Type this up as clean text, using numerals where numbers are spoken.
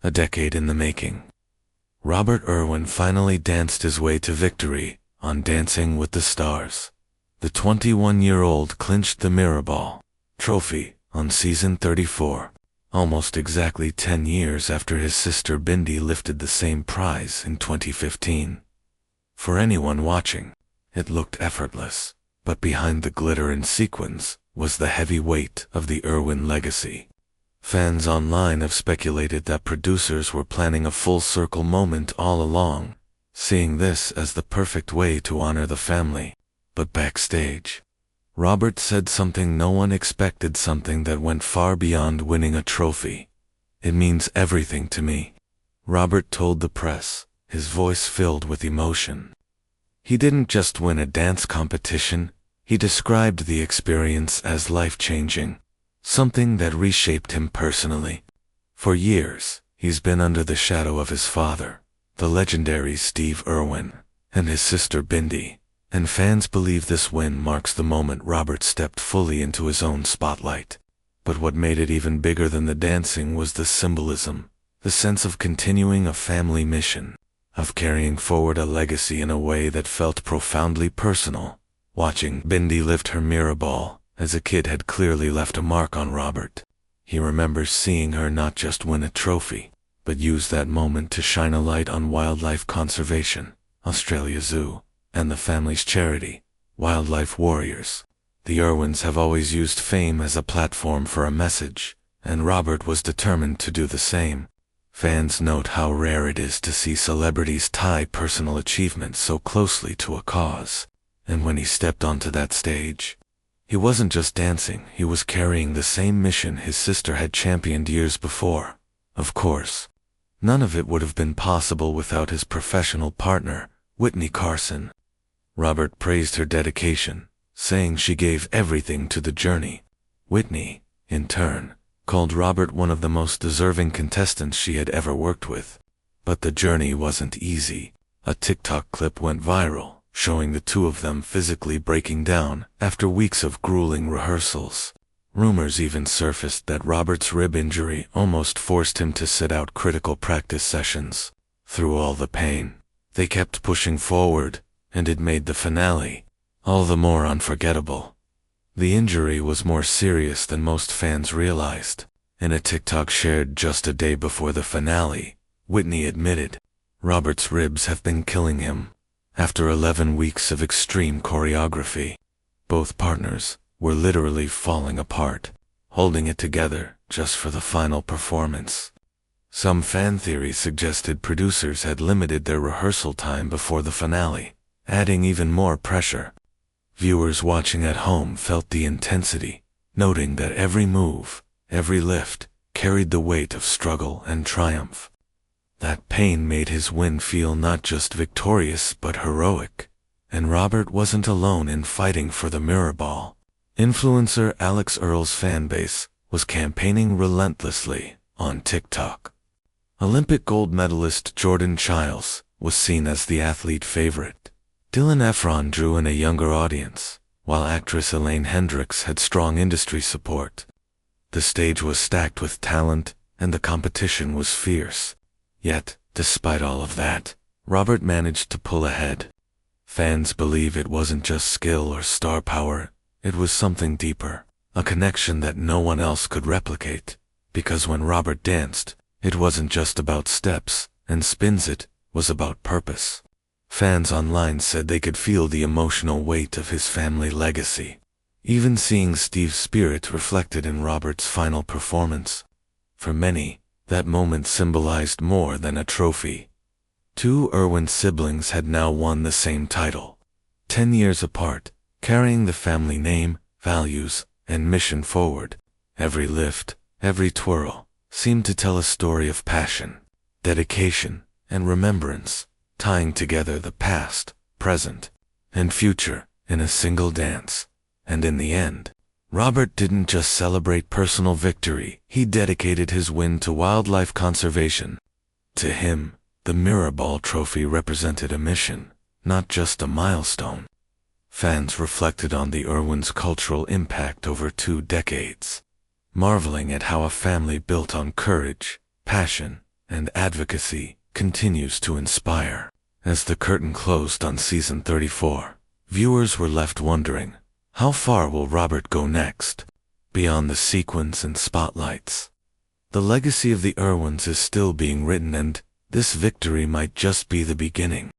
a decade in the making. Robert Irwin finally danced his way to victory on Dancing with the Stars. The 21-year-old clinched the Mirrorball trophy on season 34, almost exactly 10 years after his sister Bindi lifted the same prize in 2015. For anyone watching, it looked effortless, but behind the glitter and sequins was the heavy weight of the Irwin legacy. Fans online have speculated that producers were planning a full-circle moment all along, seeing this as the perfect way to honor the family. But backstage, Robert said something no one expected, something that went far beyond winning a trophy. "It means everything to me," Robert told the press, his voice filled with emotion. He didn't just win a dance competition, he described the experience as life-changing, something that reshaped him personally. For years, he's been under the shadow of his father, the legendary Steve Irwin, and his sister Bindi, and fans believe this win marks the moment Robert stepped fully into his own spotlight. But what made it even bigger than the dancing was the symbolism, the sense of continuing a family mission, of carrying forward a legacy in a way that felt profoundly personal. Watching Bindi lift her Mirrorball as a kid had clearly left a mark on Robert. He remembers seeing her not just win a trophy, but use that moment to shine a light on wildlife conservation, Australia Zoo, and the family's charity, Wildlife Warriors. The Irwins have always used fame as a platform for a message, and Robert was determined to do the same. Fans note how rare it is to see celebrities tie personal achievements so closely to a cause. And when he stepped onto that stage, he wasn't just dancing, he was carrying the same mission his sister had championed years before. Of course, none of it would have been possible without his professional partner, Whitney Carson. Robert praised her dedication, saying she gave everything to the journey. Whitney, in turn, called Robert one of the most deserving contestants she had ever worked with. But the journey wasn't easy. A TikTok clip went viral, showing the two of them physically breaking down after weeks of grueling rehearsals. Rumors even surfaced that Robert's rib injury almost forced him to sit out critical practice sessions. Through all the pain, they kept pushing forward, and it made the finale all the more unforgettable. The injury was more serious than most fans realized. In a TikTok shared just a day before the finale, Whitney admitted, "Robert's ribs have been killing him." After 11 weeks of extreme choreography, both partners were literally falling apart, holding it together just for the final performance. Some fan theories suggested producers had limited their rehearsal time before the finale, adding even more pressure. Viewers watching at home felt the intensity, noting that every move, every lift, carried the weight of struggle and triumph. That pain made his win feel not just victorious but heroic, and Robert wasn't alone in fighting for the Mirrorball. Influencer Alex Earl's fanbase was campaigning relentlessly on TikTok. Olympic gold medalist Jordan Chiles was seen as the athlete favorite. Dylan Efron drew in a younger audience, while actress Elaine Hendricks had strong industry support. The stage was stacked with talent, and the competition was fierce. Yet, despite all of that, Robert managed to pull ahead. Fans believe it wasn't just skill or star power, it was something deeper, a connection that no one else could replicate. Because when Robert danced, it wasn't just about steps and spins, it was about purpose. Fans online said they could feel the emotional weight of his family legacy, even seeing Steve's spirit reflected in Robert's final performance. For many, that moment symbolized more than a trophy. Two Irwin siblings had now won the same title, 10 years apart, carrying the family name, values, and mission forward. Every lift, every twirl, seemed to tell a story of passion, dedication, and remembrance, tying together the past, present, and future in a single dance. And in the end, Robert didn't just celebrate personal victory, he dedicated his win to wildlife conservation. To him, the Mirrorball trophy represented a mission, not just a milestone. Fans reflected on the Irwins' cultural impact over 2 decades, marveling at how a family built on courage, passion, and advocacy continues to inspire. As the curtain closed on season 34, viewers were left wondering, how far will Robert go next? Beyond the sequins and spotlights, the legacy of the Irwins is still being written, and this victory might just be the beginning.